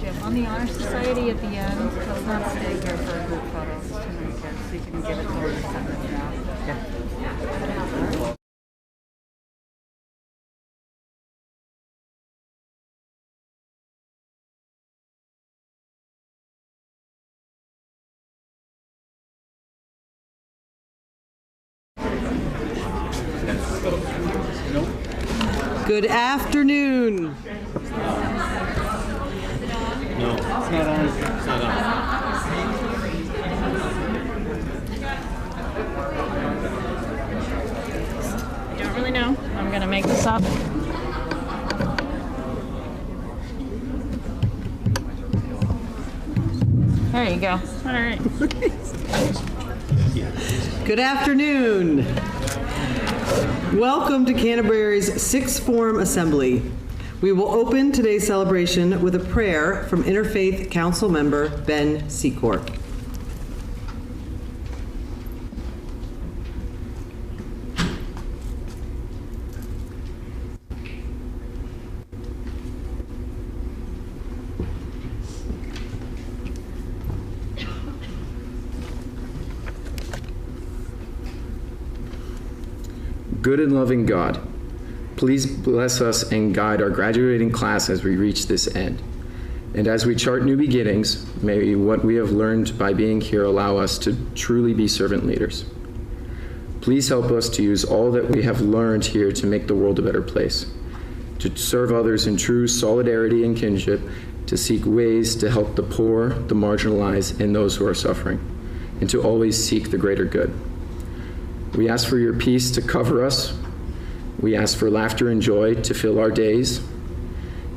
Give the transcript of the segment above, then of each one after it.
Jim, on the Honor Society at the end, let's not stay here for a group photo. It's too many kids, so you can give it to her and send it out. Good afternoon. No, it's not on. It's not on. I don't really know. I'm going to make this up. There you go. All right. Good afternoon. Welcome to Canterbury's Sixth Form Assembly. We will open today's celebration with a prayer from Interfaith Council member Ben Secord. Good and loving God, please bless us and guide our graduating class as we reach this end. And as we chart new beginnings, may what we have learned by being here allow us to truly be servant leaders. Please help us to use all that we have learned here to make the world a better place, to serve others in true solidarity and kinship, to seek ways to help the poor, the marginalized, and those who are suffering, and to always seek the greater good. We ask for your peace to cover us. We ask for laughter and joy to fill our days.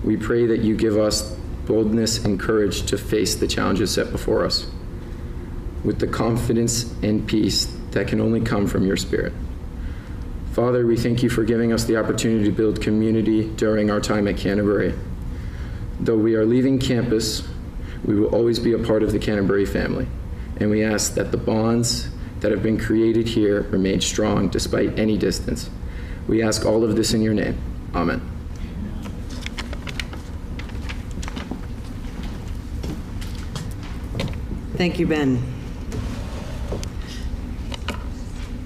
We pray that you give us boldness and courage to face the challenges set before us with the confidence and peace that can only come from your Spirit. Father, we thank you for giving us the opportunity to build community during our time at Canterbury. Though we are leaving campus, we will always be a part of the Canterbury family, and we ask that the bonds that have been created here remain strong despite any distance. We ask all of this in your name. Amen. Thank you, Ben.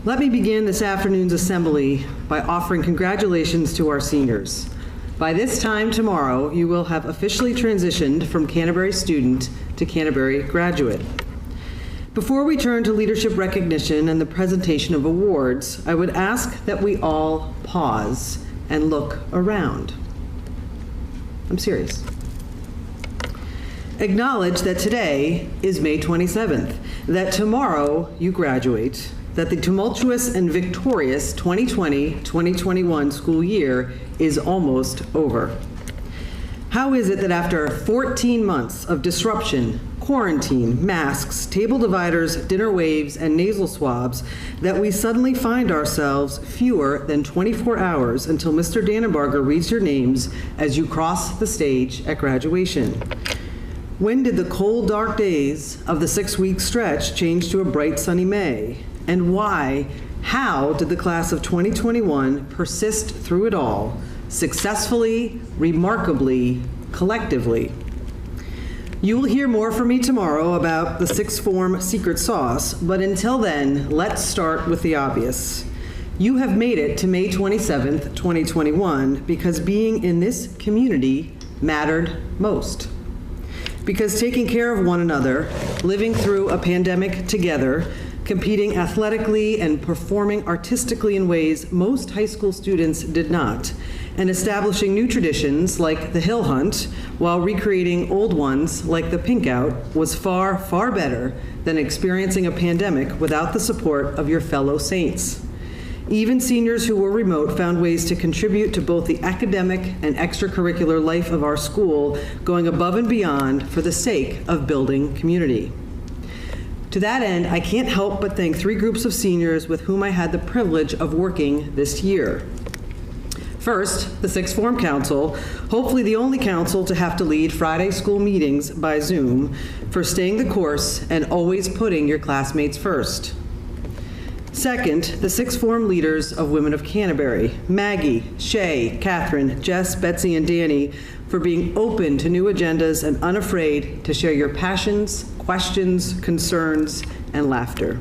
Let me begin this afternoon's assembly by offering congratulations to our seniors. By this time tomorrow, you will have officially transitioned from Canterbury student to Canterbury graduate. Before we turn to leadership recognition and the presentation of awards, I would ask that we all pause and look around. I'm serious. Acknowledge that today is May 27th, that tomorrow you graduate, that the tumultuous and victorious 2020-2021 school year is almost over. How is it that after 14 months of disruption, quarantine, masks, table dividers, dinner waves, and nasal swabs, that we suddenly find ourselves fewer than 24 hours until Mr. Dannenbarger reads your names as you cross the stage at graduation? When did the cold, dark days of the 6-week stretch change to a bright, sunny May? And why, how did the class of 2021 persist through it all, successfully, remarkably, collectively? You will hear more from me tomorrow about the Sixth Form secret sauce, but until then, let's start with the obvious. You have made it to May 27th, 2021, because being in this community mattered most. Because taking care of one another, living through a pandemic together, competing athletically and performing artistically in ways most high school students did not, and establishing new traditions like the Hill Hunt while recreating old ones like the Pink Out was far, far better than experiencing a pandemic without the support of your fellow saints. Even seniors who were remote found ways to contribute to both the academic and extracurricular life of our school, going above and beyond for the sake of building community. To that end, I can't help but thank 3 groups of seniors with whom I had the privilege of working this year. First, the Sixth Form Council, hopefully the only council to have to lead Friday school meetings by Zoom, for staying the course and always putting your classmates first. Second, the sixth form leaders of Women of Canterbury, Maggie, Shay, Catherine, Jess, Betsy, and Danny, for being open to new agendas and unafraid to share your passions, questions, concerns, and laughter.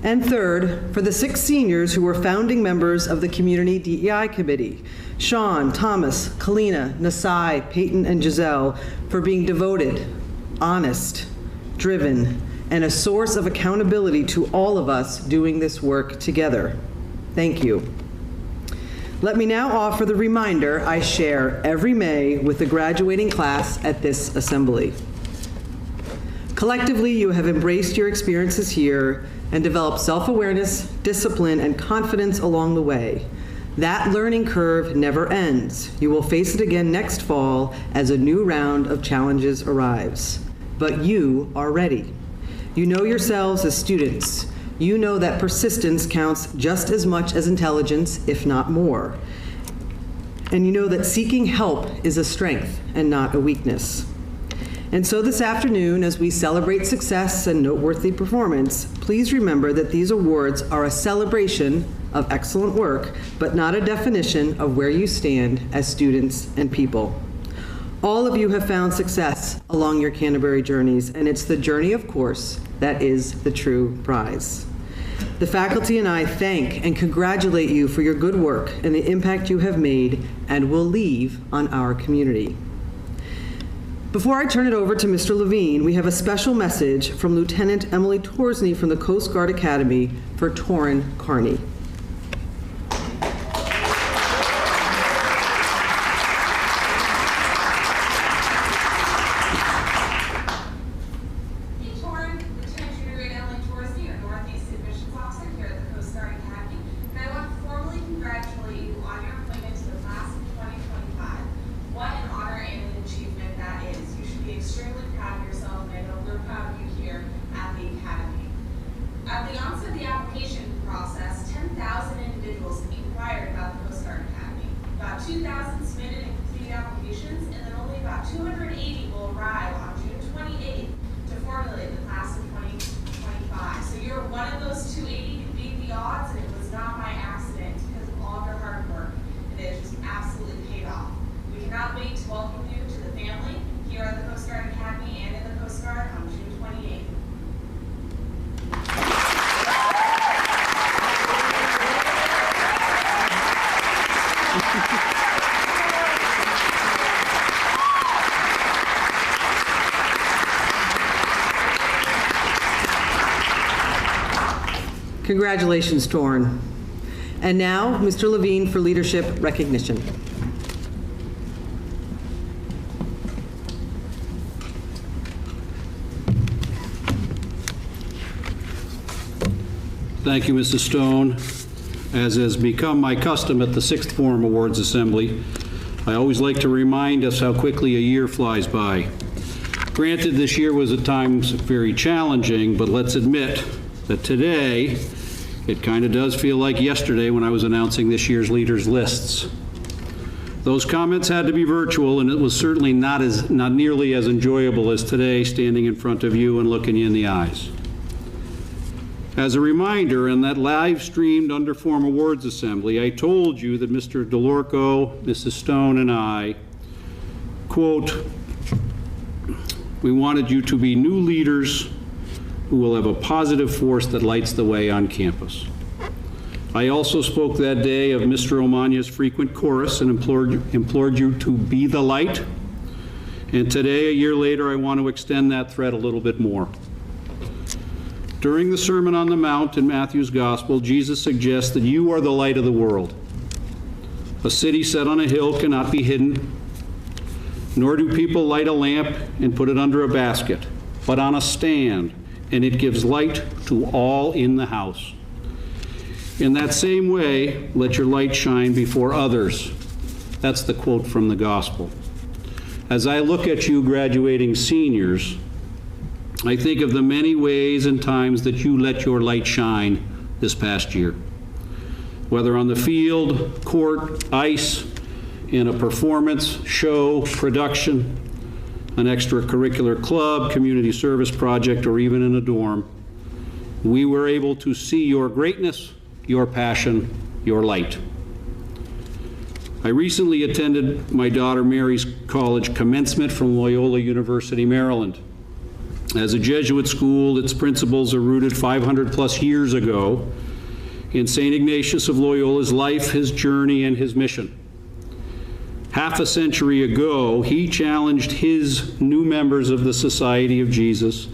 And third, for the 6 seniors who were founding members of the Community DEI Committee, Sean, Thomas, Kalina, Nasai, Peyton, and Giselle, for being devoted, honest, driven, and a source of accountability to all of us doing this work together. Thank you. Let me now offer the reminder I share every May with the graduating class at this assembly. Collectively, you have embraced your experiences here and developed self-awareness, discipline, and confidence along the way. That learning curve never ends. You will face it again next fall as a new round of challenges arrives. But you are ready. You know yourselves as students. You know that persistence counts just as much as intelligence, if not more. And you know that seeking help is a strength and not a weakness. And so this afternoon, as we celebrate success and noteworthy performance, please remember that these awards are a celebration of excellent work, but not a definition of where you stand as students and people. All of you have found success along your Canterbury journeys, and it's the journey, of course, that is the true prize. The faculty and I thank and congratulate you for your good work and the impact you have made and will leave on our community. Before I turn it over to Mr. Levine, we have a special message from Lieutenant Emily Torsney from the Coast Guard Academy for Torrin Carney. At the onset of the application process, 10,000 individuals inquired about the Coast Guard Academy. About 2,000 submitted and completed applications, and then only about 280 will arrive on June 28th to formulate the class of 2025. So you're one of those 280 who beat the odds, and it was not by accident because of all of your hard work. And it has just absolutely paid off. We cannot wait to welcome you to the family here at the Coast Guard Academy and in the Coast Guard on June 28th. Congratulations, Torrin. And now, Mr. Levine for leadership recognition. Thank you, Mrs. Stone. As has become my custom at the Sixth Form Awards Assembly, I always like to remind us how quickly a year flies by. Granted, this year was at times very challenging, but let's admit that today, it kind of does feel like yesterday when I was announcing this year's leaders lists. Those comments had to be virtual, and it was certainly not nearly as enjoyable as today, standing in front of you and looking you in the eyes. As a reminder, in that live-streamed Underform Awards Assembly, I told you that Mr. DeLorco, Mrs. Stone, and I, quote, we wanted you to be new leaders who will have a positive force that lights the way on campus. I also spoke that day of Mr. Omanya's frequent chorus and implored you to be the light. And today, a year later, I want to extend that thread a little bit more. During the Sermon on the Mount in Matthew's Gospel, Jesus suggests that you are the light of the world. A city set on a hill cannot be hidden, nor do people light a lamp and put it under a basket, but on a stand, and it gives light to all in the house. In that same way, let your light shine before others. That's the quote from the Gospel. As I look at you graduating seniors, I think of the many ways and times that you let your light shine this past year. Whether on the field, court, ice, in a performance, show, production, an extracurricular club, community service project, or even in a dorm, we were able to see your greatness, your passion, your light. I recently attended my daughter Mary's college commencement from Loyola University, Maryland. As a Jesuit school, its principles are rooted 500 plus years ago in St. Ignatius of Loyola's life, his journey, and his mission. Half a century ago, he challenged his new members of the Society of Jesus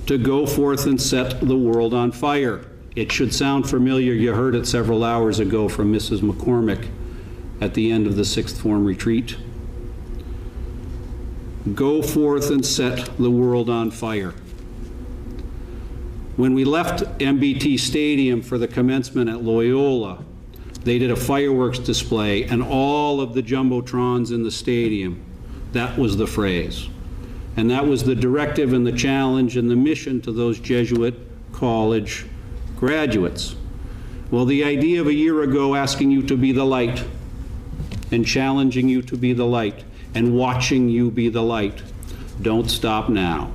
to go forth and set the world on fire. It should sound familiar. You heard it several hours ago from Mrs. McCormick at the end of the sixth form retreat. Go forth and set the world on fire. When we left MBT Stadium for the commencement at Loyola, they did a fireworks display, and all of the jumbotrons in the stadium, that was the phrase. And that was the directive and the challenge and the mission to those Jesuit college graduates. Well, the idea of a year ago asking you to be the light and challenging you to be the light and watching you be the light, don't stop now.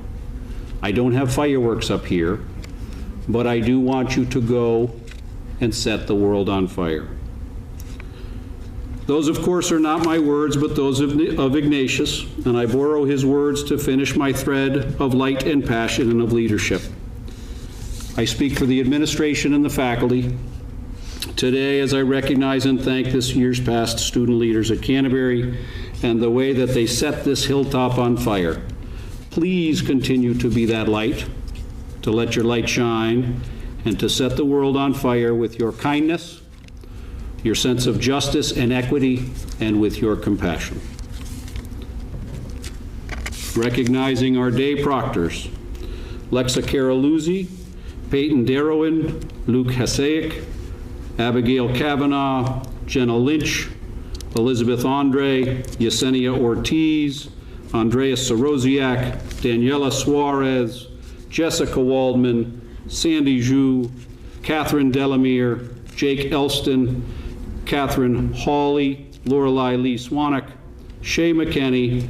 I don't have fireworks up here, but I do want you to go and set the world on fire. Those, of course, are not my words, but those of Ignatius, and I borrow his words to finish my thread of light and passion and of leadership. I speak for the administration and the faculty today as I recognize and thank this year's past student leaders at Canterbury and the way that they set this hilltop on fire. Please continue to be that light, to let your light shine, and to set the world on fire with your kindness, your sense of justice and equity, and with your compassion. Recognizing our day proctors, Lexa Caroluzzi, Peyton Darrowan, Luke Hasaic, Abigail Kavanaugh, Jenna Lynch, Elizabeth Andre, Yesenia Ortiz, Andrea Soroziak, Daniela Suarez, Jessica Waldman, Sandy Zhu, Catherine Delamere, Jake Elston, Catherine Hawley, Lorelei Lee Swanwick, Shay McKenney,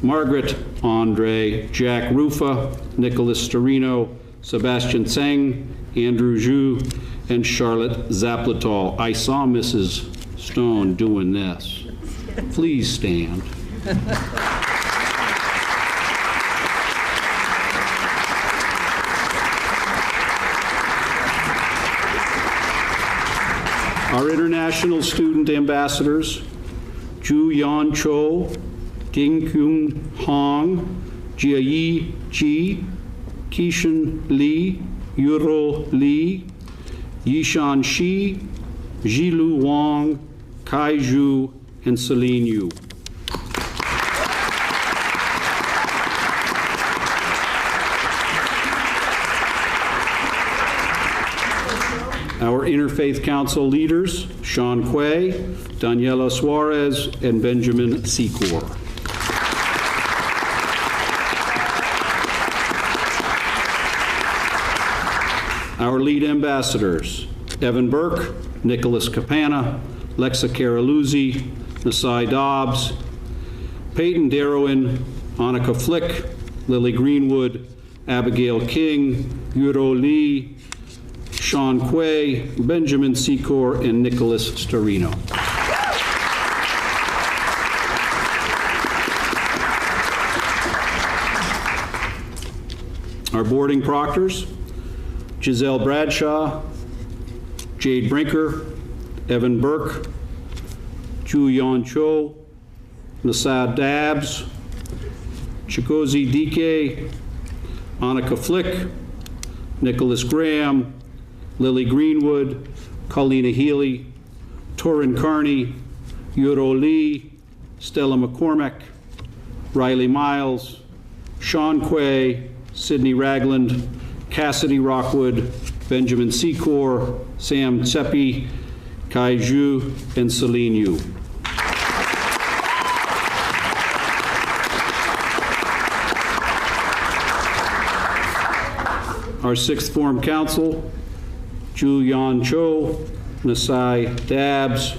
Margaret Andre, Jack Rufa, Nicholas Storino, Sebastian Tseng, Andrew Zhu, and Charlotte Zapletal. I saw Mrs. Stone doing this. Please stand. Our international student ambassadors, Ju Yan Cho, Ding Kyung Hong, Jia Ji, Kishan Lee, Yuro Lee, Yishan Shi, Jilu Wang, Kai Zhu, and Celine Yu. Our Interfaith Council leaders, Sean Quay, Daniela Suarez, and Benjamin Secor. Our lead ambassadors, Evan Burke, Nicholas Capana, Lexa Caroluzzi, Nasai Dobbs, Peyton Darrowan, Annika Flick, Lily Greenwood, Abigail King, Yuro Lee, Sean Quay, Benjamin Secor, and Nicholas Storino. Our boarding proctors, Giselle Bradshaw, Jade Brinker, Evan Burke, Ju Yan Cho, Nasad Dabbs, Chikozi Dike, Annika Flick, Nicholas Graham, Lily Greenwood, Colleen Healy, Torin Carney, Yuro Lee, Stella McCormack, Riley Miles, Sean Quay, Sydney Ragland, Cassidy Rockwood, Benjamin Secor, Sam Tseppi, Kai Zhu, and Celine Yu. Our sixth form council, Ju Yan Cho, Nasai Dabbs,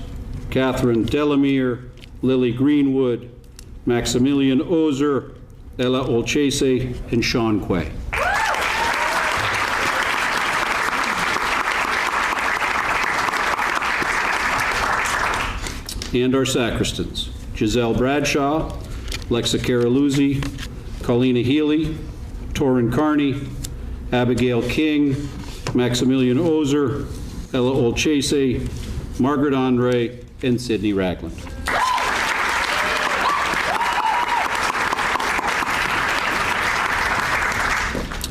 Catherine Delamere, Lily Greenwood, Maximilian Ozer, Ella Olchese, and Sean Quay. and our sacristans, Giselle Bradshaw, Lexa Caroluzzi, Colleen Healy, Torrin Carney, Abigail King, Maximilian Ozer, Ella Olchese, Margaret Andre, and Sydney Ragland.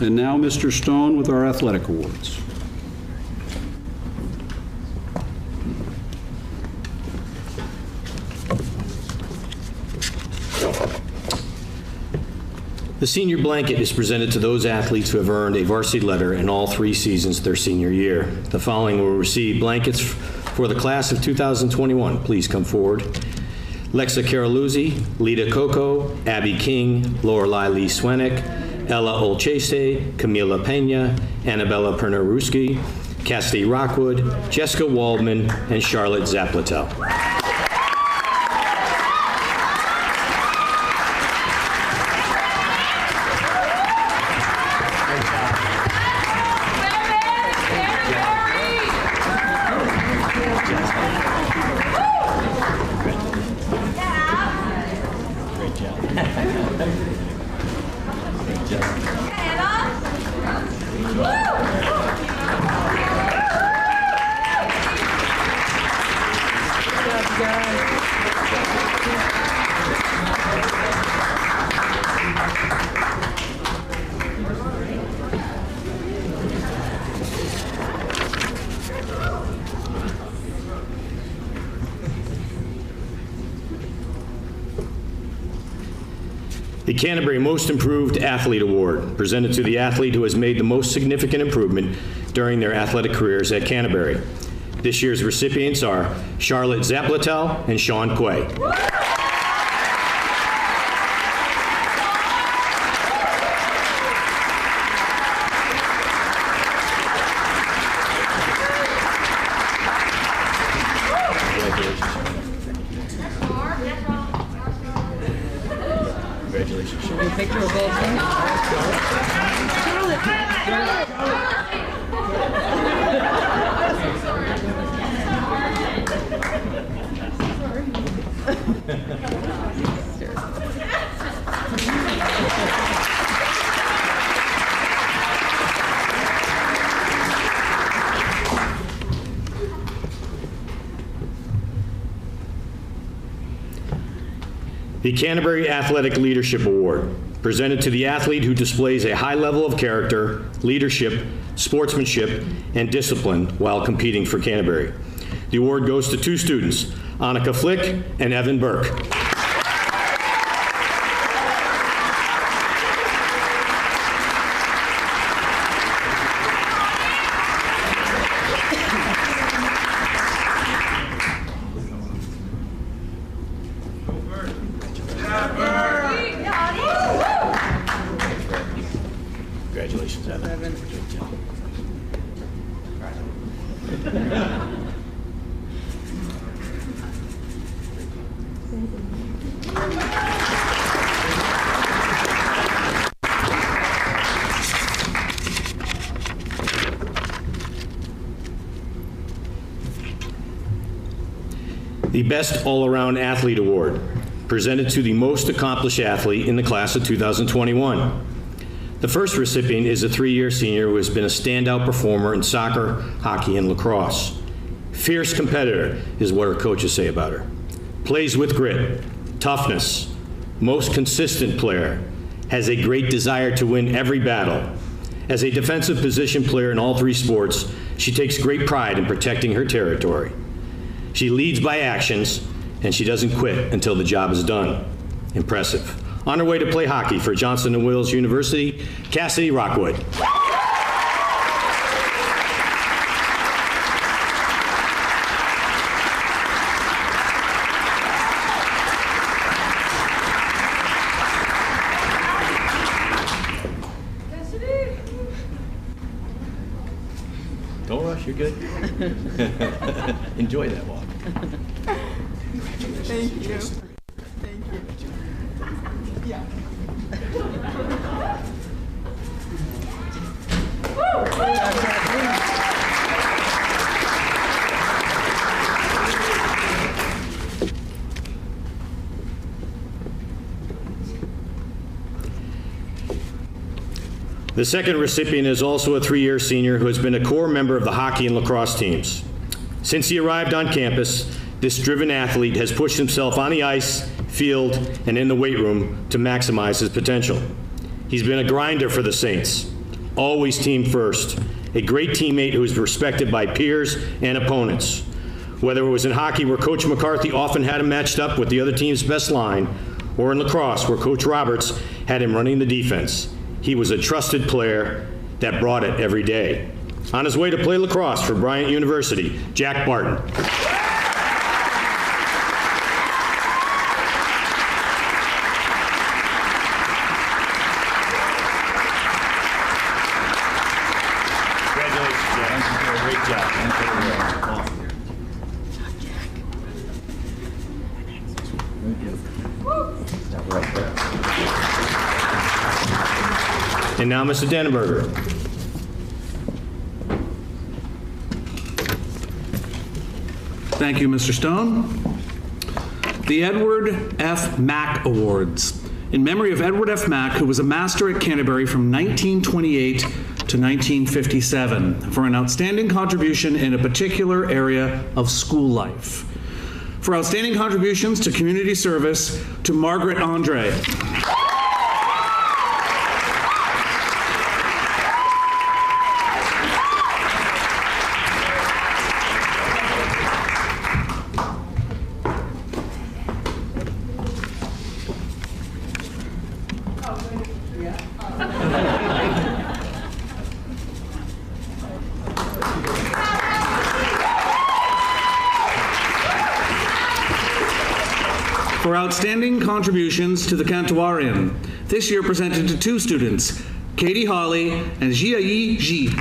And now Mr. Stone with our athletic awards. The senior blanket is presented to those athletes who have earned a varsity letter in all 3 seasons their senior year. The following will receive blankets for the class of 2021. Please come forward. Lexa Caroluzzi, Lita Coco, Abby King, Lorelei Lee Swenick, Ella Olchese, Camila Pena, Annabella Pernaruski, Cassidy Rockwood, Jessica Waldman, and Charlotte Zaplatel. The Canterbury Most Improved Athlete Award, presented to the athlete who has made the most significant improvement during their athletic careers at Canterbury. This year's recipients are Charlotte Zaplatel and Sean Quay. The Canterbury Athletic Leadership Award, presented to the athlete who displays a high level of character, leadership, sportsmanship, and discipline while competing for Canterbury. The award goes to 2 students, Annika Flick and Evan Burke. Congratulations, Evan. The Best All-Around Athlete Award, presented to the most accomplished athlete in the class of 2021. The first recipient is a 3-year senior who has been a standout performer in soccer, hockey, and lacrosse. Fierce competitor is what her coaches say about her. Plays with grit, toughness, most consistent player, has a great desire to win every battle. As a defensive position player in all 3 sports, she takes great pride in protecting her territory. She leads by actions, and she doesn't quit until the job is done. Impressive. On her way to play hockey for Johnson & Wales University, Cassidy Rockwood. Don't rush, you're good. Enjoy that walk. Thank you. Thank you. Yeah. The second recipient is also a 3-year senior who has been a core member of the hockey and lacrosse teams. Since he arrived on campus, this driven athlete has pushed himself on the ice, field, and in the weight room to maximize his potential. He's been a grinder for the Saints, always team first, a great teammate who is respected by peers and opponents. Whether it was in hockey, where Coach McCarthy often had him matched up with the other team's best line, or in lacrosse, where Coach Roberts had him running the defense, he was a trusted player that brought it every day. On his way to play lacrosse for Bryant University, Jack Barton. Congratulations, Jack. Great job. And now, Mr. Dannenberger. Thank you, Mr. Stone. The Edward F. Mack Awards, in memory of Edward F. Mack, who was a master at Canterbury from 1928 to 1957 for an outstanding contribution in a particular area of school life. For outstanding contributions to community service, to Margaret Andre. For outstanding contributions to the Cantuarian, this year presented to 2 students, Katie Hawley and Jiayi Ji.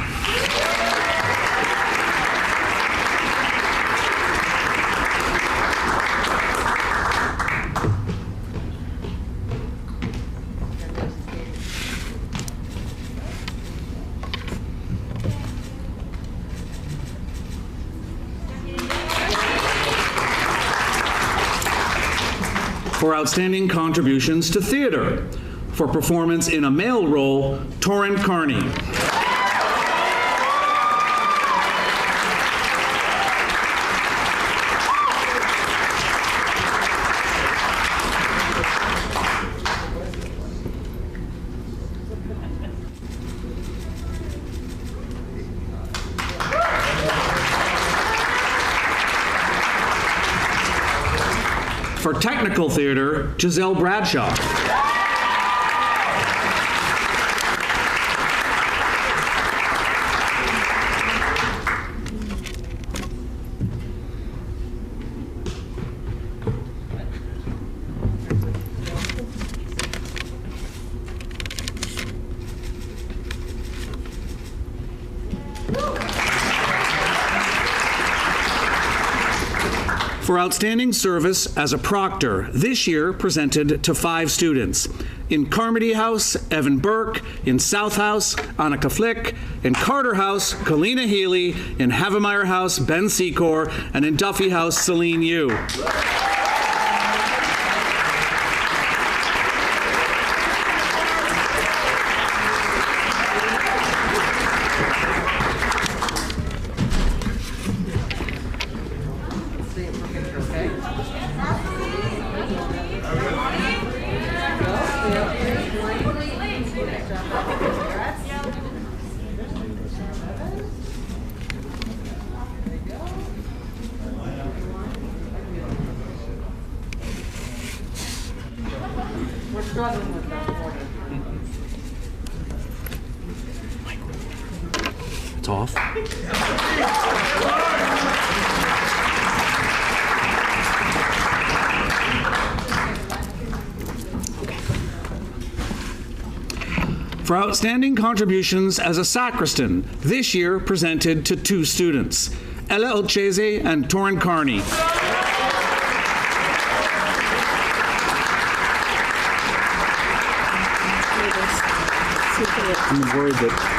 For outstanding contributions to theater, for performance in a male role, Torrent Carney. For technical theater, Giselle Bradshaw. For outstanding service as a proctor, this year presented to 5 students. In Carmody House, Evan Burke. In South House, Annika Flick. In Carter House, Kalina Healy. In Havemeyer House, Ben Secor. And in Duffy House, Celine Yu. We're struggling with that order. It's off. For outstanding contributions as a sacristan, this year presented to 2 students, Ella Olchese and Torrent Carney. I'm worried that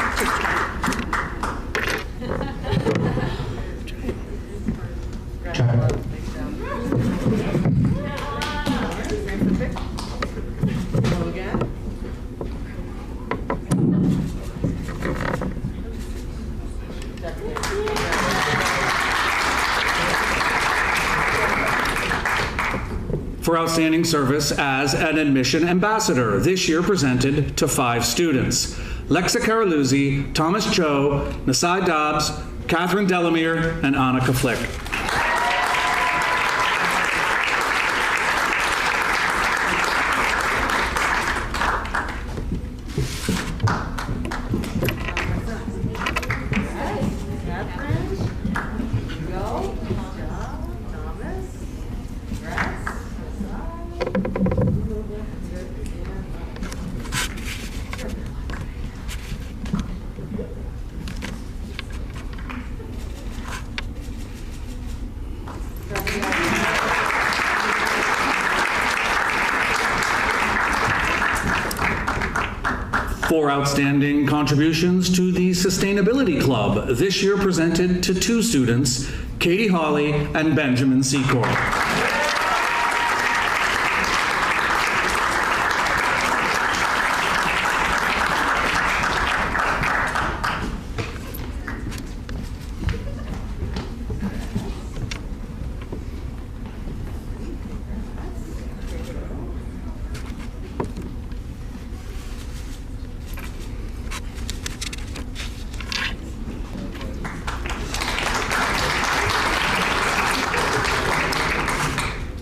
For outstanding service as an admission ambassador, this year presented to 5 students: Lexa Caroluzzi, Thomas Cho, Nasai Dobbs, Catherine Delamere, and Annika Flick. For outstanding contributions to the Sustainability Club, this year presented to 2 students, Katie Hawley and Benjamin Secor.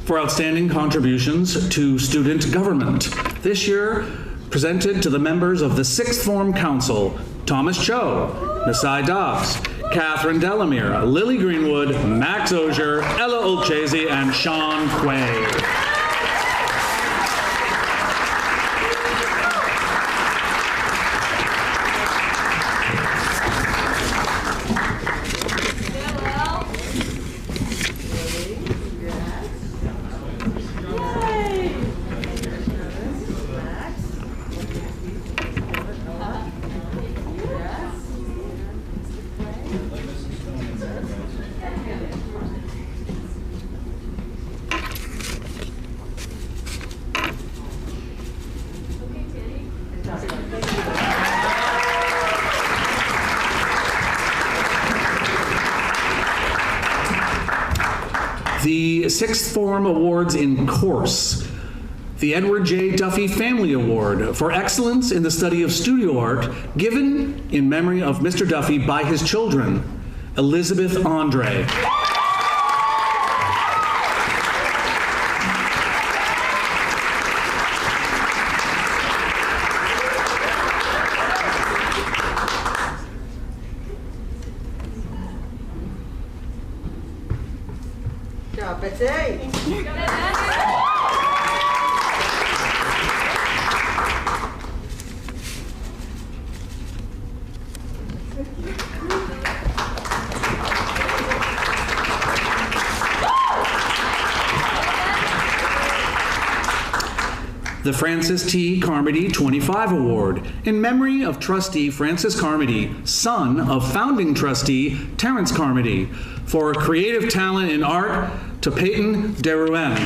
For outstanding contributions to student government, this year presented to the members of the 6th Form Council, Thomas Cho, Nasai Dobbs, Catherine Delamere, Lily Greenwood, Max Ogier, Ella Olchese, and Sean Quay. The 6th Form Awards in Course. The Edward J. Duffy Family Award for excellence in the study of studio art, given in memory of Mr. Duffy by his children, Elizabeth Andre. The Francis T. Carmody 25 Award in memory of Trustee Francis Carmody, son of founding trustee Terrence Carmody, for creative talent in art to Peyton Deruem.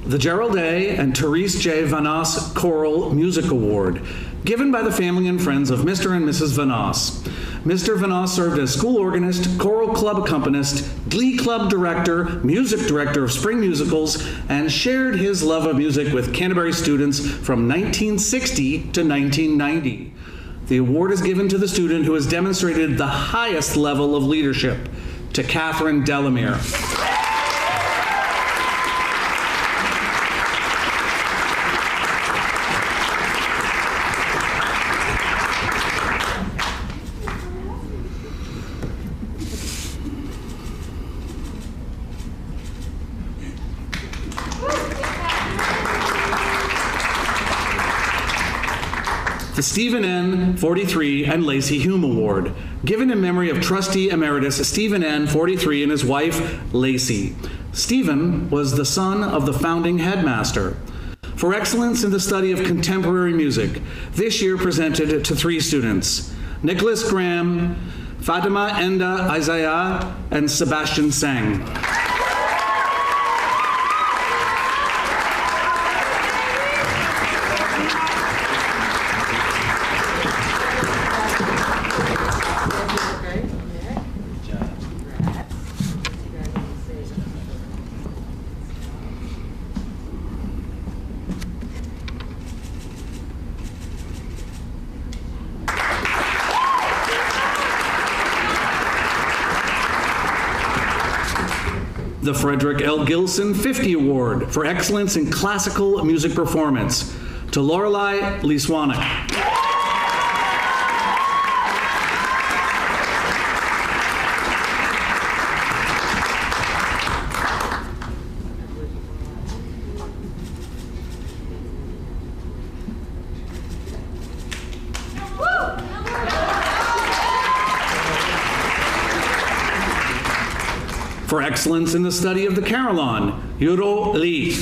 The Gerald A. and Therese J. Vanas Choral Music Award, given by the family and friends of Mr. and Mrs. Vanas. Mr. Vanas served as school organist, choral club accompanist, glee club director, music director of spring musicals, and shared his love of music with Canterbury students from 1960 to 1990. The award is given to the student who has demonstrated the highest level of leadership, to Catherine Delamere. the Stephen N. 43 and Lacey Hume Award, given in memory of Trustee Emeritus Stephen N. 43 and his wife, Lacey. Stephen was the son of the founding headmaster. For excellence in the study of contemporary music, this year presented to 3 students, Nicholas Graham, Fatima Enda Isaiah, and Sebastian Sang. The Frederick L. Gilson 50 Award for excellence in classical music performance to Lorelei Liswanek. For excellence in the study of the carillon, Yuro Lee.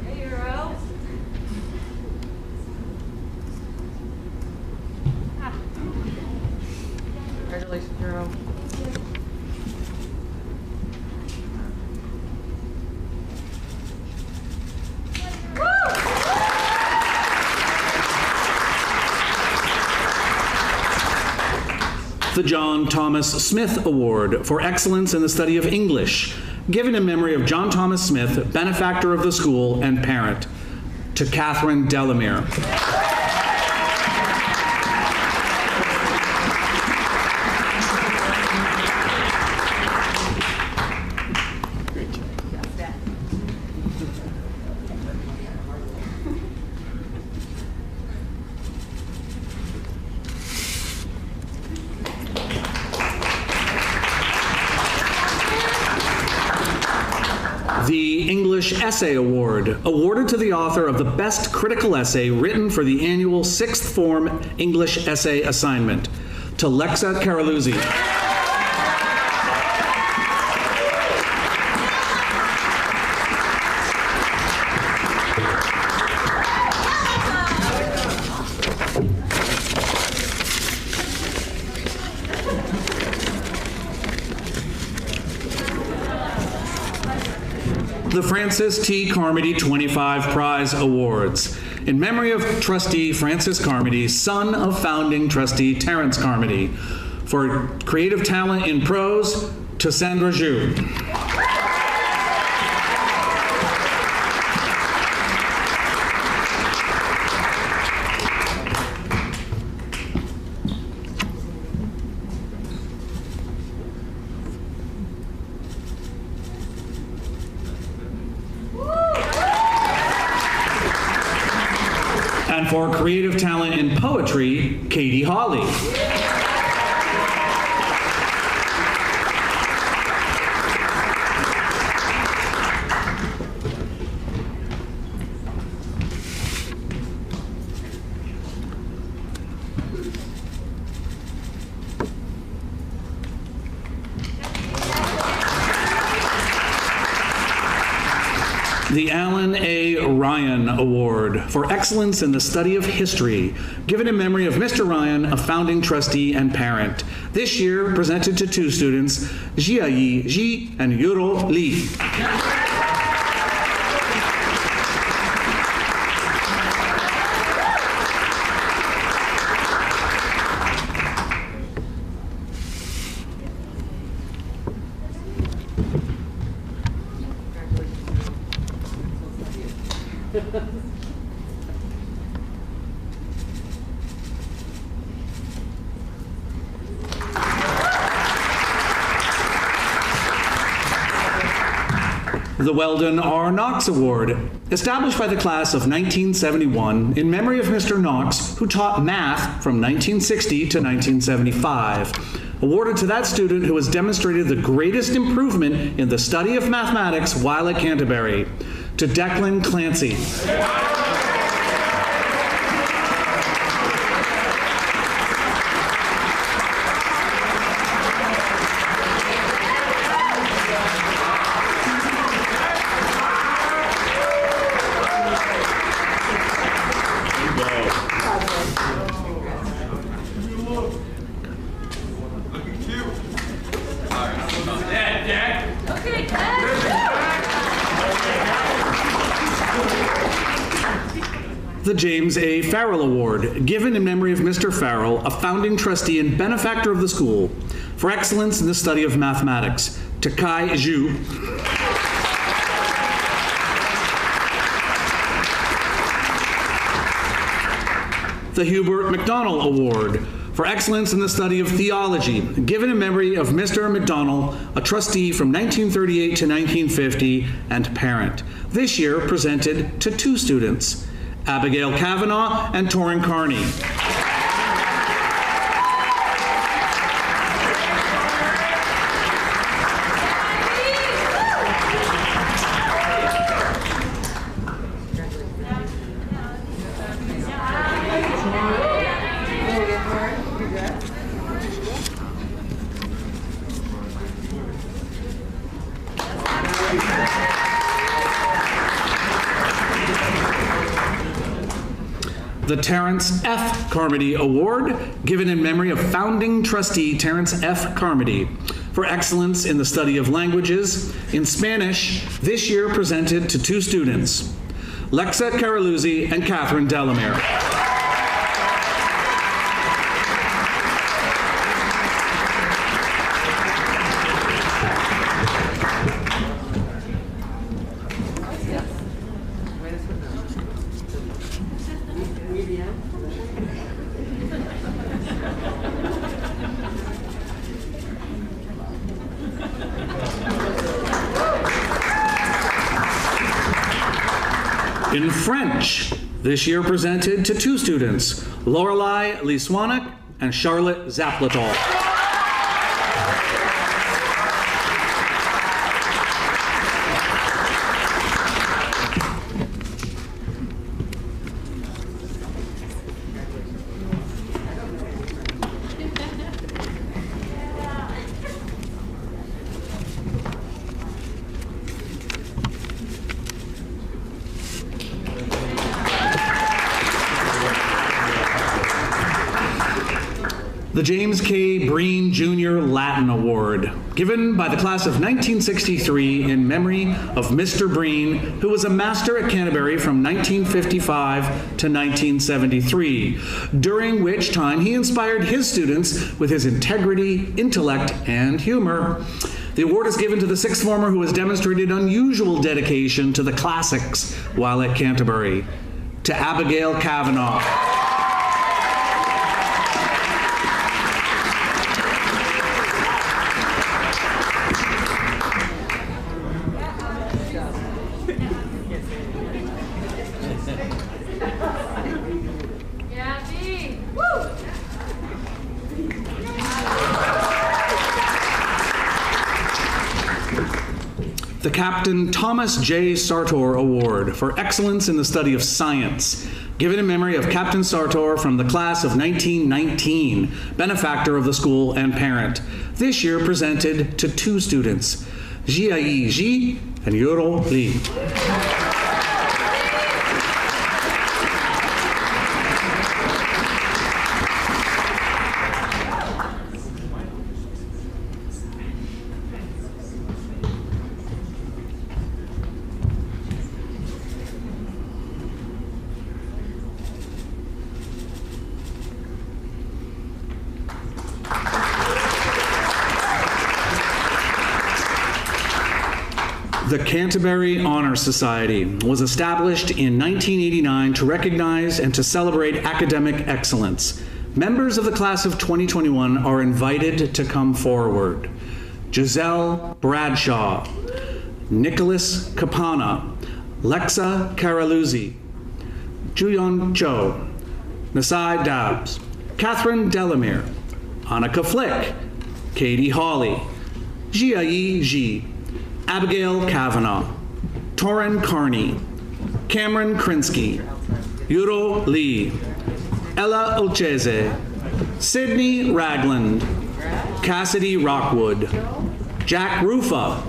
Hey, Euro. Congratulations, Euro. The John Thomas Smith Award for excellence in the study of English, given in memory of John Thomas Smith, benefactor of the school and parent, to Catherine Delamere. The English Essay Award, awarded to the author of the best critical essay written for the annual 6th Form English Essay Assignment, to Lexa Caraluzzi. The Francis T. Carmody 25 Prize Awards, in memory of Trustee Francis Carmody, son of founding Trustee Terrence Carmody, for creative talent in prose, to Sandra Zhu. And for creative talent in poetry, Katie Hawley. The Alan A. Ryan Award for excellence in the study of history, given in memory of Mr. Ryan, a founding trustee and parent. This year presented to 2 students, Jiayi Ji and Yuro Lee. the Weldon R. Knox Award, established by the class of 1971 in memory of Mr. Knox, who taught math from 1960 to 1975. Awarded to that student who has demonstrated the greatest improvement in the study of mathematics while at Canterbury. To Declan Clancy. The James A. Farrell Award, given in memory of Mr. Farrell, a founding trustee and benefactor of the school, for excellence in the study of mathematics. To Kai Zhu. The Hubert McDonnell Award, for excellence in the study of theology, given in memory of Mr. McDonnell, a trustee from 1938 to 1950 and parent. This year presented to two students, Abigail Kavanaugh and Torrin Carney. The Terrence F. Carmody Award, given in memory of founding trustee Terrence F. Carmody, for excellence in the study of languages. In Spanish, this year presented to two students, Lexa Caraluzzi and Catherine Delamere. In French, this year presented to two students, Lorelei Liswanek and Charlotte Zapletal. The James K. Breen Jr. Latin Award, given by the class of 1963 in memory of Mr. Breen, who was a master at Canterbury from 1955 to 1973, during which time he inspired his students with his integrity, intellect, and humor. The award is given to the sixth former who has demonstrated unusual dedication to the classics while at Canterbury. To Abigail Kavanaugh. The Captain Thomas J. Sartor Award for excellence in the study of science, given in memory of Captain Sartor from the class of 1919, benefactor of the school and parent. This year presented to two students, Jiayi Ji and Yoro Li. The Canterbury Honor Society was established in 1989 to recognize and to celebrate academic excellence. Members of the class of 2021 are invited to come forward. Giselle Bradshaw, Nicholas Capana, Lexa Caraluzzi, Juyeon Cho, Nasai Dabbs, Catherine Delamere, Annika Flick, Katie Hawley, Jiayi Ji, Abigail Kavanaugh, Torrin Carney, Cameron Krinsky, Yuro Lee, Ella Olcheze, Sydney Ragland, Cassidy Rockwood, Jack Rufa,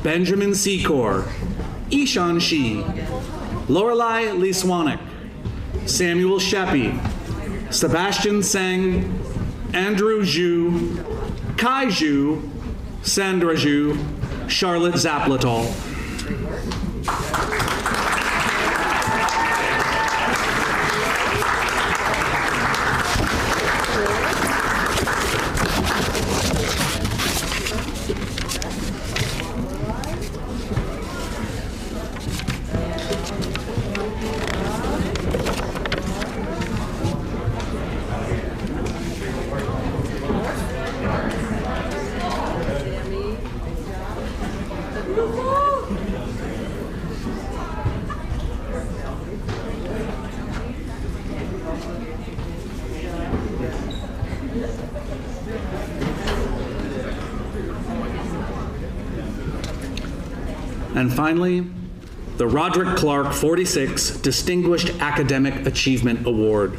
Benjamin Secor, Ishan Shi, Lorelei Liswanek, Samuel Sheppy, Sebastian Seng, Andrew Zhu, Kai Zhu, Sandra Zhu, Charlotte Zapletal. And finally, the Roderick Clark 46 Distinguished Academic Achievement Award,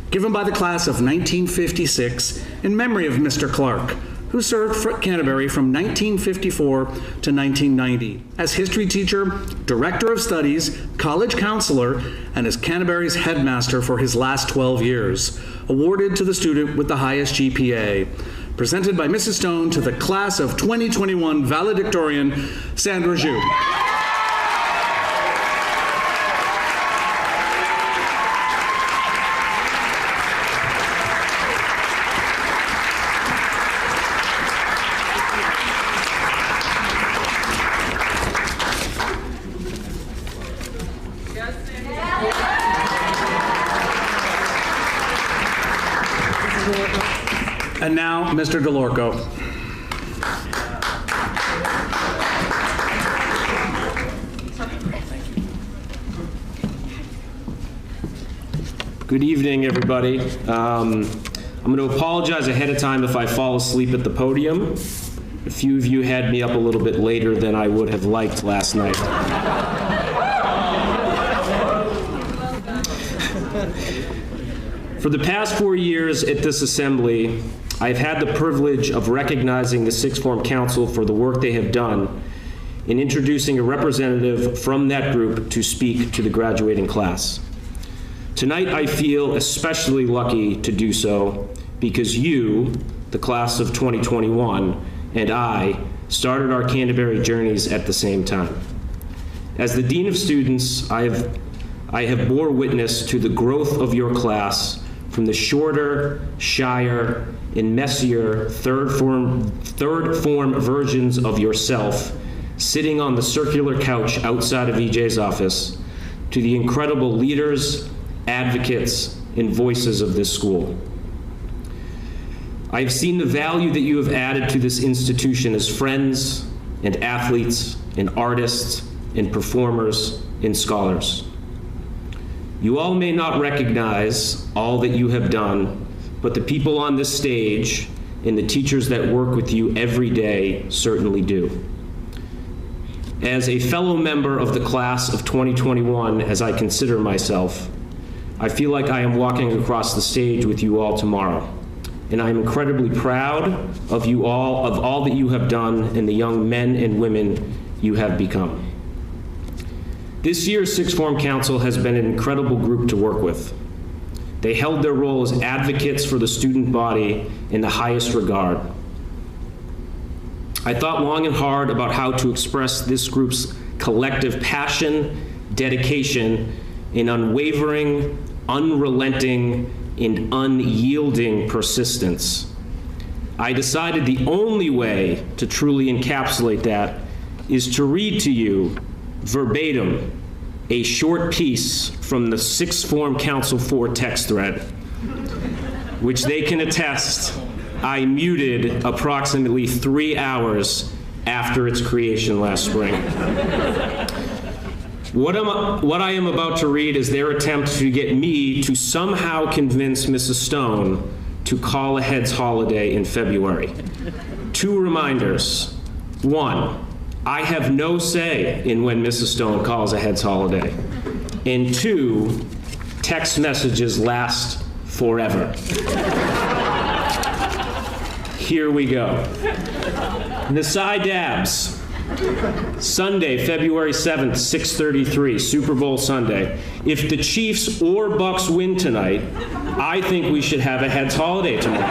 given by the class of 1956 in memory of Mr. Clark, who served for Canterbury from 1954 to 1990 as history teacher, director of studies, college counselor, and as Canterbury's headmaster for his last 12 years, awarded to the student with the highest GPA. Presented by Mrs. Stone to the class of 2021 valedictorian, Sandra Zhu. And now, Mr. DeLorco. Good evening, everybody. I'm going to apologize ahead of time if I fall asleep at the podium. A few of you had me up a little bit later than I would have liked last night. For the past 4 years at this assembly, I've had the privilege of recognizing the Sixth Form Council for the work they have done in introducing a representative from that group to speak to the graduating class. Tonight, I feel especially lucky to do so because you, the class of 2021, and I started our Canterbury journeys at the same time. As the Dean of Students, I have bore witness to the growth of your class from the shorter, shyer, and messier third form versions of yourself sitting on the circular couch outside of EJ's office to the incredible leaders, advocates, and voices of this school. I have seen the value that you have added to this institution as friends and athletes and artists and performers and scholars. You all may not recognize all that you have done, but the people on this stage and the teachers that work with you every day certainly do. As a fellow member of the class of 2021, as I consider myself, I feel like I am walking across the stage with you all tomorrow. And I am incredibly proud of you all, of all that you have done and the young men and women you have become. This year's Sixth Form Council has been an incredible group to work with. They held their role as advocates for the student body in the highest regard. I thought long and hard about how to express this group's collective passion, dedication, and unwavering, unrelenting, and unyielding persistence. I decided the only way to truly encapsulate that is to read to you verbatim a short piece from the Sixth Form Council 4 text thread, which they can attest I muted approximately 3 hours after its creation last spring. What I am about to read is their attempt to get me to somehow convince Mrs. Stone to call a heads holiday in February. 2 reminders. 1, I have no say in when Mrs. Stone calls a heads holiday. And 2, text messages last forever. Here we go. Nasai Dabs. Sunday, February 7th, 6:33, Super Bowl Sunday. If the Chiefs or Bucks win tonight, I think we should have a heads holiday tomorrow.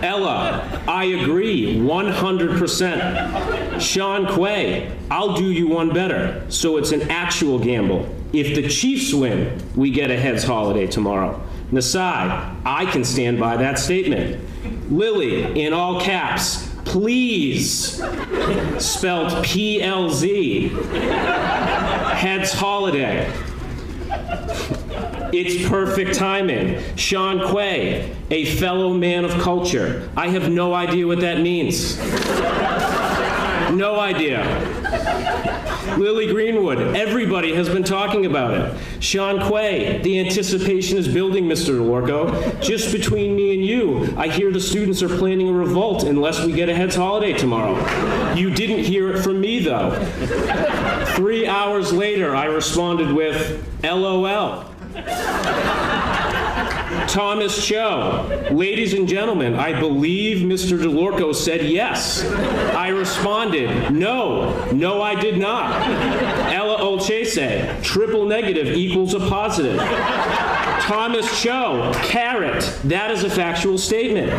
Ella, I agree, 100%. Sean Quay, I'll do you one better, so it's an actual gamble. If the Chiefs win, we get a heads holiday tomorrow. Nasai, I can stand by that statement. Lily, in all caps, please, spelled PLZ, heads holiday. It's perfect timing. Sean Quay, a fellow man of culture. I have no idea what that means. No idea. Lily Greenwood, everybody has been talking about it. Sean Quay, the anticipation is building, Mr. DeLorco. Just between me and you, I hear the students are planning a revolt unless we get a heads holiday tomorrow. You didn't hear it from me, though. 3 hours later, I responded with, LOL. Thomas Cho, ladies and gentlemen, I believe Mr. DeLorco said yes. I responded, no, I did not. Ella Olchese, triple negative equals a positive. Thomas Cho, carrot, that is a factual statement.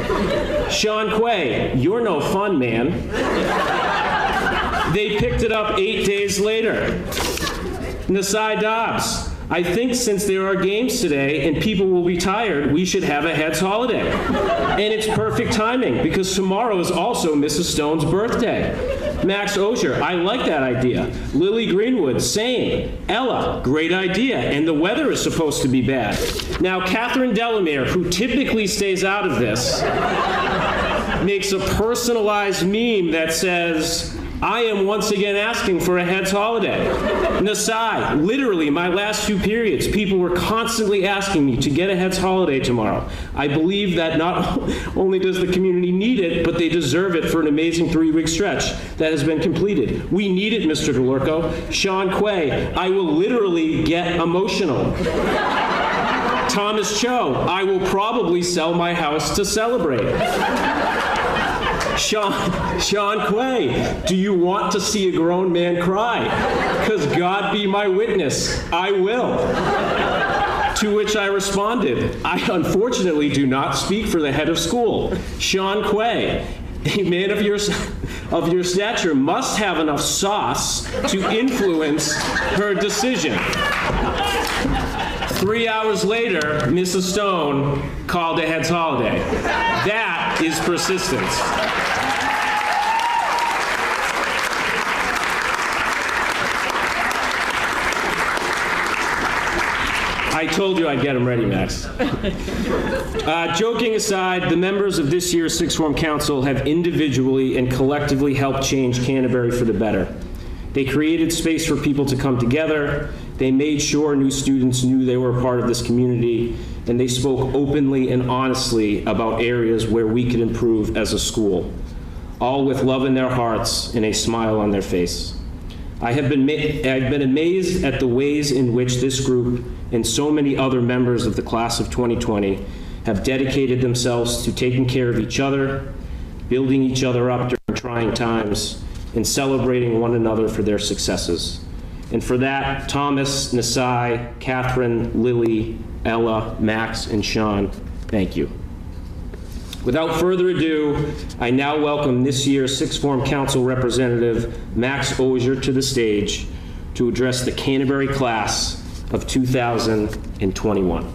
Sean Quay, you're no fun, man. They picked it up 8 days later. Nasai Dobbs, I think since there are games today and people will be tired, we should have a heads holiday. And it's perfect timing because tomorrow is also Mrs. Stone's birthday. Max Osher, I like that idea. Lily Greenwood, same. Ella, great idea. And the weather is supposed to be bad. Now, Catherine Delamere, who typically stays out of this, makes a personalized meme that says, I am once again asking for a heads holiday. Nasai, literally my last 2 periods, people were constantly asking me to get a heads holiday tomorrow. I believe that not only does the community need it, but they deserve it for an amazing 3-week stretch that has been completed. We need it, Mr. DeLorco. Sean Quay, I will literally get emotional. Thomas Cho, I will probably sell my house to celebrate. Sean Quay, do you want to see a grown man cry? Because God be my witness, I will. To which I responded, I unfortunately do not speak for the head of school. Sean Quay, a man of your stature must have enough sauce to influence her decision. 3 hours later, Mrs. Stone called a heads holiday. That is persistence. I told you I'd get them ready, Max. Joking aside, the members of this year's Sixth Form Council have individually and collectively helped change Canterbury for the better. They created space for people to come together, they made sure new students knew they were a part of this community, and they spoke openly and honestly about areas where we could improve as a school, all with love in their hearts and a smile on their face. I've been amazed at the ways in which this group and so many other members of the class of 2020 have dedicated themselves to taking care of each other, building each other up during trying times, and celebrating one another for their successes. And for that, Thomas, Nasai, Catherine, Lily, Ella, Max, and Sean, thank you. Without further ado, I now welcome this year's Sixth Form Council representative, Max Osher, to the stage to address the Canterbury class of 2021.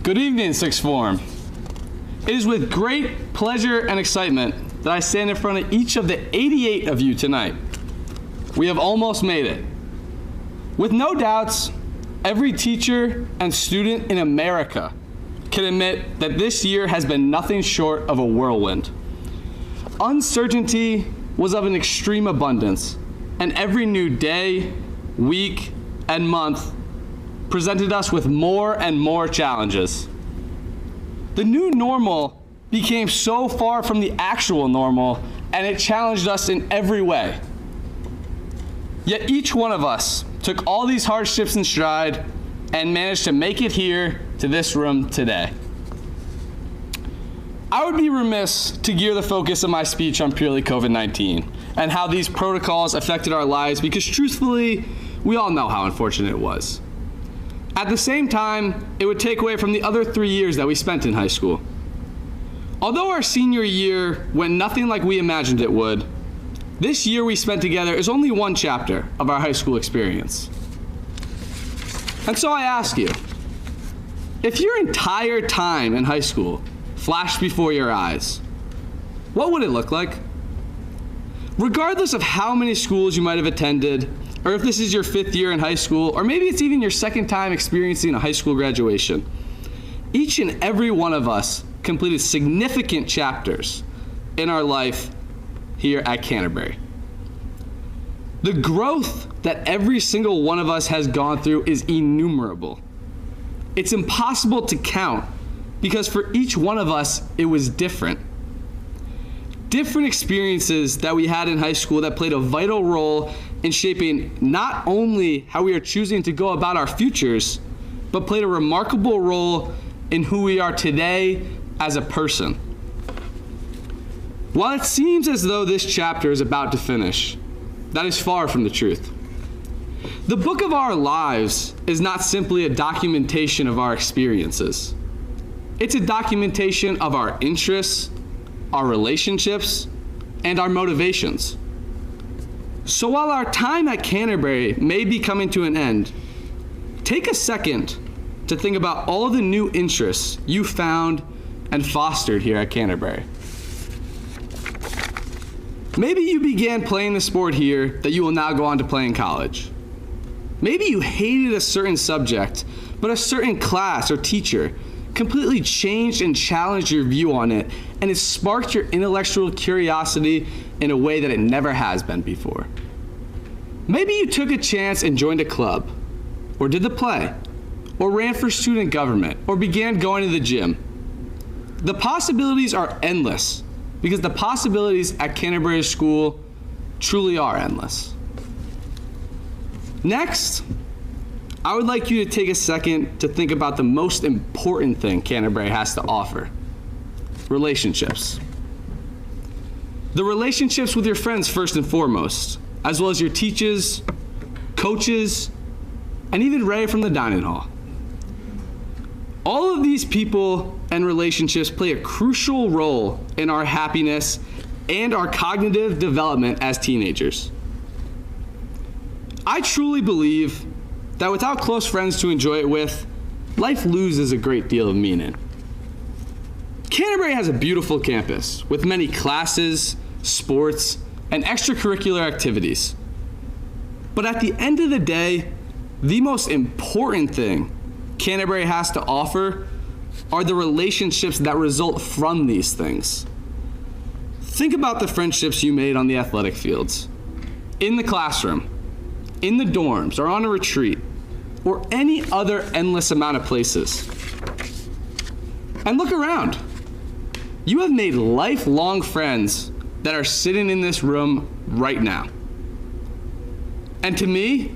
Good evening, Sixth Form. It is with great pleasure and excitement that I stand in front of each of the 88 of you tonight. We have almost made it. With no doubts, every teacher and student in America can admit that this year has been nothing short of a whirlwind. Uncertainty was of an extreme abundance, and every new day, week, and month presented us with more and more challenges. The new normal became so far from the actual normal, and it challenged us in every way. Yet each one of us took all these hardships in stride and managed to make it here to this room today. I would be remiss to gear the focus of my speech on purely COVID-19 and how these protocols affected our lives, because truthfully, we all know how unfortunate it was. At the same time, it would take away from the other 3 years that we spent in high school. Although our senior year went nothing like we imagined it would, this year we spent together is only one chapter of our high school experience. And so I ask you, if your entire time in high school flashed before your eyes, what would it look like? Regardless of how many schools you might have attended, or if this is your 5th year in high school, or maybe it's even your 2nd time experiencing a high school graduation, each and every one of us completed significant chapters in our life here at Canterbury. The growth that every single one of us has gone through is innumerable. It's impossible to count because for each one of us, it was different. Different experiences that we had in high school that played a vital role in shaping not only how we are choosing to go about our futures, but played a remarkable role in who we are today as a person. While it seems as though this chapter is about to finish, that is far from the truth. The book of our lives is not simply a documentation of our experiences. It's a documentation of our interests, our relationships, and our motivations. So while our time at Canterbury may be coming to an end, take a second to think about all the new interests you found and fostered here at Canterbury. Maybe you began playing the sport here that you will now go on to play in college. Maybe you hated a certain subject, but a certain class or teacher completely changed and challenged your view on it, and it sparked your intellectual curiosity in a way that it never has been before. Maybe you took a chance and joined a club, or did the play, or ran for student government, or began going to the gym. The possibilities are endless, because the possibilities at Canterbury School truly are endless. Next, I would like you to take a second to think about the most important thing Canterbury has to offer: relationships. The relationships with your friends first and foremost, as well as your teachers, coaches, and even Ray from the dining hall. All of these people and relationships play a crucial role in our happiness and our cognitive development as teenagers. I truly believe that without close friends to enjoy it with, life loses a great deal of meaning. Canterbury has a beautiful campus with many classes, sports, and extracurricular activities. But at the end of the day, the most important thing Canterbury has to offer are the relationships that result from these things. Think about the friendships you made on the athletic fields, in the classroom, in the dorms, or on a retreat, or any other endless amount of places. And look around. You have made lifelong friends that are sitting in this room right now. And to me,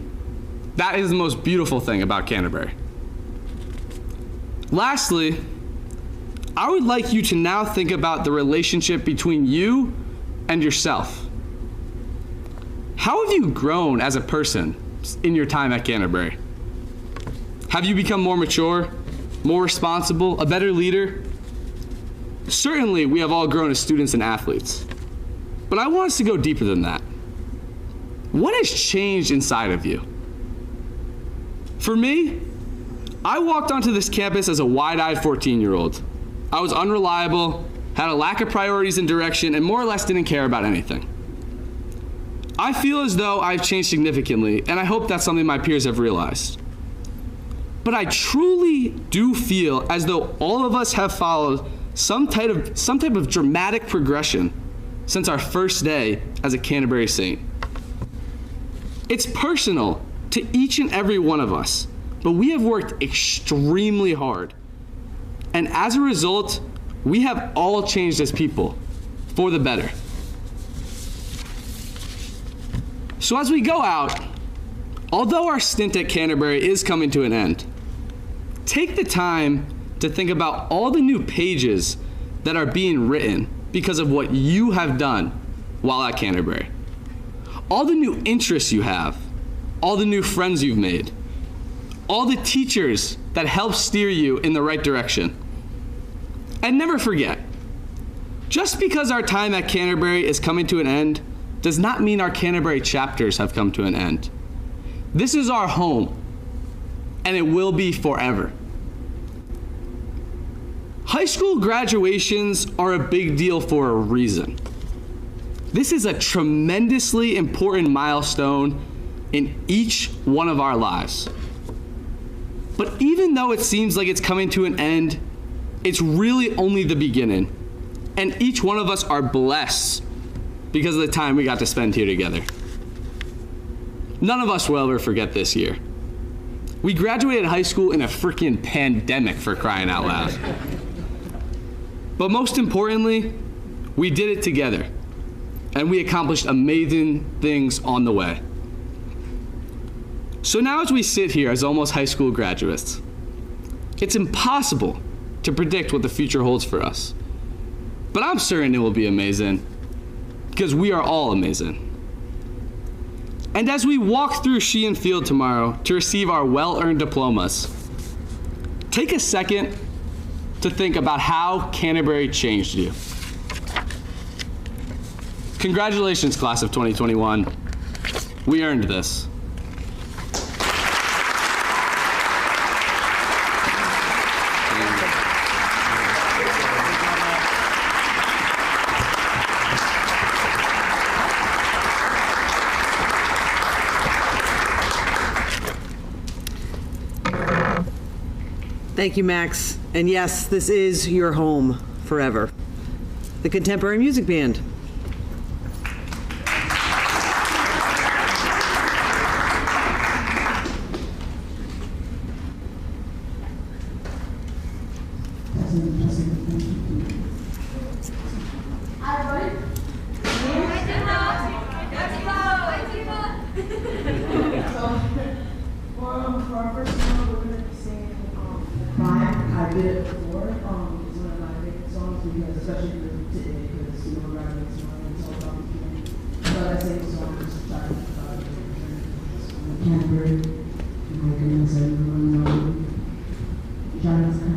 that is the most beautiful thing about Canterbury. Lastly, I would like you to now think about the relationship between you and yourself. How have you grown as a person in your time at Canterbury? Have you become more mature, more responsible, a better leader? Certainly, we have all grown as students and athletes. But I want us to go deeper than that. What has changed inside of you? For me, I walked onto this campus as a wide-eyed 14-year-old. I was unreliable, had a lack of priorities and direction, and more or less didn't care about anything. I feel as though I've changed significantly, and I hope that's something my peers have realized. But I truly do feel as though all of us have followed some type of dramatic progression since our first day as a Canterbury Saint. It's personal to each and every one of us, but we have worked extremely hard. And as a result, we have all changed as people for the better. So as we go out, although our stint at Canterbury is coming to an end, take the time to think about all the new pages that are being written because of what you have done while at Canterbury. All the new interests you have, all the new friends you've made, all the teachers that help steer you in the right direction. And never forget, just because our time at Canterbury is coming to an end does not mean our Canterbury chapters have come to an end. This is our home, and it will be forever. High school graduations are a big deal for a reason. This is a tremendously important milestone in each one of our lives. But even though it seems like it's coming to an end, it's really only the beginning. And each one of us are blessed because of the time we got to spend here together. None of us will ever forget this year. We graduated high school in a freaking pandemic, for crying out loud. But most importantly, we did it together, and we accomplished amazing things on the way. So now as we sit here as almost high school graduates, it's impossible to predict what the future holds for us. But I'm certain it will be amazing, because we are all amazing. And as we walk through Sheehan Field tomorrow to receive our well-earned diplomas, take a second to think about how Canterbury changed you. Congratulations, class of 2021. We earned this. Thank you, Max. And yes, this is your home forever. The Contemporary Music Band. I did it before. It's one of my favorite songs because, especially for today, because we're graduating tomorrow and it's all about the community. So I sing the song just talking about it. Canterbury, goodness, everyone knows. Jonathan.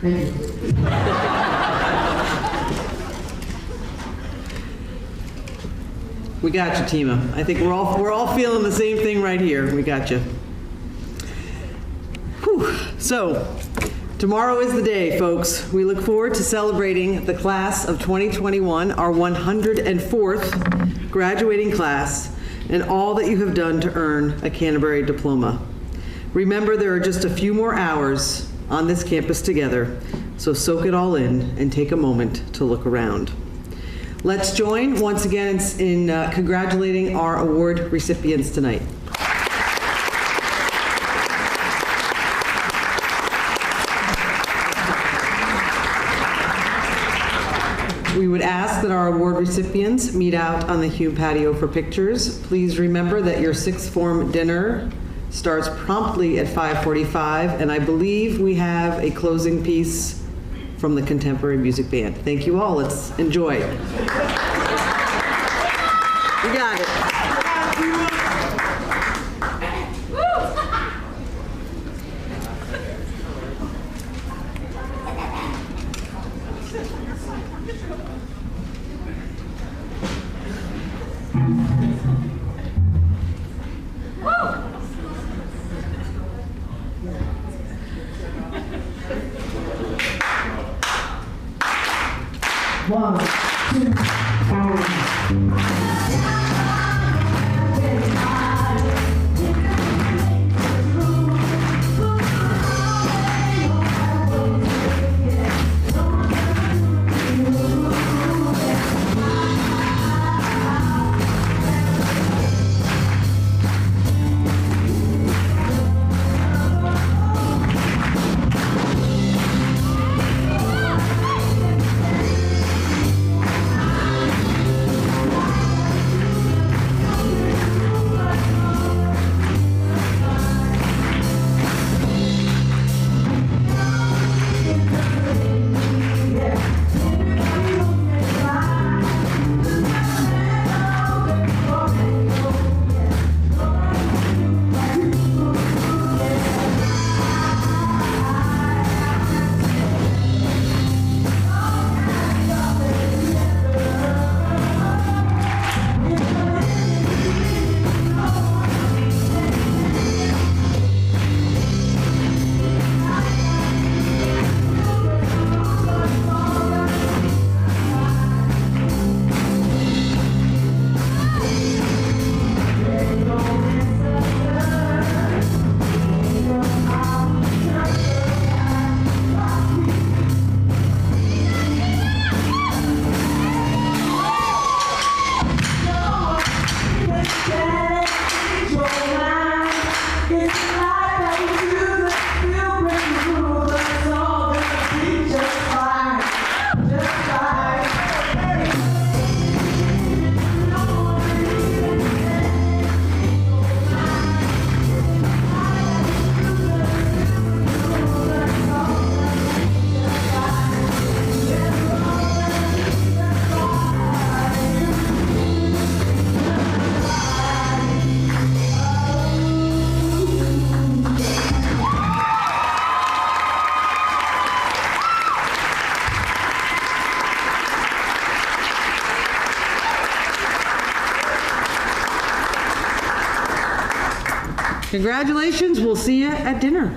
Thank you. We got you, Tima. I think we're all feeling the same thing right here. We got you. Whew. So, tomorrow is the day, folks. We look forward to celebrating the class of 2021, our 104th graduating class, and all that you have done to earn a Canterbury diploma. Remember, there are just a few more hours on this campus together, so soak it all in and take a moment to look around. Let's join once again in congratulating our award recipients tonight. We would ask that our award recipients meet out on the Hume patio for pictures. Please remember that your sixth form dinner starts promptly at 5:45, and I believe we have a closing piece from the Contemporary Music Band. Thank you all. Let's enjoy. You got it. One, two, Congratulations. We'll see you at dinner.